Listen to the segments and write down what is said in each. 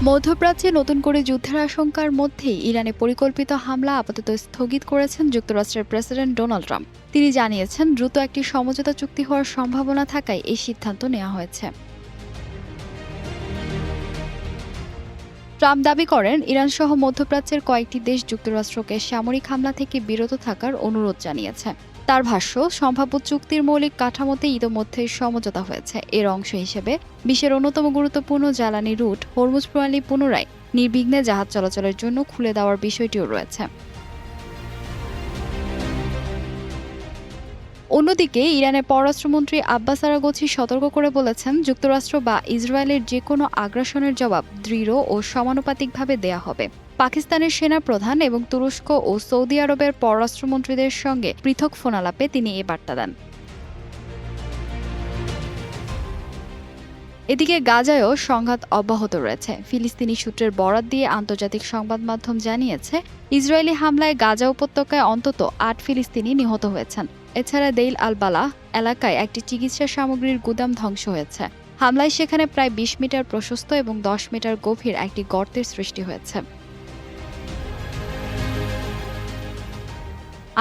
মধ্যপ্রাচ্যে নতুন করে যুদ্ধের আশঙ্কার মধ্যেই ইরানে পরিকল্পিত হামলা আপাতত স্থগিত করেছেন যুক্তরাষ্ট্রের প্রেসিডেন্ট ডোনাল্ড ট্রাম্প। তিনি জানিয়েছেন, দ্রুত একটি সমঝোতা চুক্তি হওয়ার সম্ভাবনা থাকায় এই সিদ্ধান্ত নেওয়া হয়েছে। ট্রাম্প দাবি করেন, ইরানসহ মধ্যপ্রাচ্যের কয়েকটি দেশ যুক্তরাষ্ট্রকে সামরিক হামলা থেকে বিরত থাকার অনুরোধ জানিয়েছে। তার ভাষ্য, সম্ভাব্য চুক্তির মৌলিক কাঠামোতে ইতোমধ্যেই সমঝোতা হয়েছে। এর অংশ হিসেবে বিশ্বের অন্যতম গুরুত্বপূর্ণ জ্বালানি রুট হরমুজ প্রণালী পুনরায় নির্বিঘ্নে জাহাজ চলাচলের জন্য খুলে দেওয়ার বিষয়টিও রয়েছে। অন্যদিকে ইরানের পররাষ্ট্রমন্ত্রী আব্বাস আরাগচি সতর্ক করে বলেছেন, যুক্তরাষ্ট্র বা ইসরায়েলের যে কোনো আগ্রাসনের জবাব দৃঢ় ও সমানুপাতিকভাবে দেয়া হবে। পাকিস্তানের সেনা প্রধান এবং তুরস্ক ও সৌদি আরবের পররাষ্ট্রমন্ত্রীদের সঙ্গে পৃথক ফোনালাপে তিনি এ বার্তা দেন। এদিকে গাজায়ও সংঘাত অব্যাহত রয়েছে। ফিলিস্তিনি সূত্রের বরাত দিয়ে আন্তর্জাতিক সংবাদ মাধ্যম জানিয়েছে, ইসরায়েলি হামলায় গাজা উপত্যকায় অন্তত ৮ ফিলিস্তিনি নিহত হয়েছেন। এছাড়া দেইল আল বালাহ এলাকায় একটি চিকিৎসা সামগ্রীর গুদাম ধ্বংস হয়েছে। হামলায় সেখানে প্রায় ২০ মিটার প্রশস্ত এবং ১০ মিটার গভীর একটি গর্তের সৃষ্টি হয়েছে।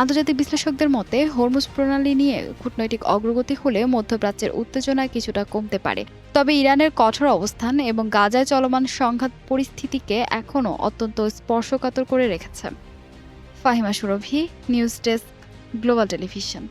আন্তর্জাতিক বিশ্লেষকদের মতে, হরমুজ প্রণালী নিয়ে কূটনৈতিক অগ্রগতি হলে মধ্যপ্রাচ্যের উত্তেজনা কিছুটা কমতে পারে। তবে ইরানের কঠোর অবস্থান এবং গাজায় চলমান সংঘাত পরিস্থিতিকে এখনও অত্যন্ত স্পর্শকাতর করে রেখেছে। ফাহিমা সুরভি, নিউজ ডেস্ক, গ্লোবাল টেলিভিশন।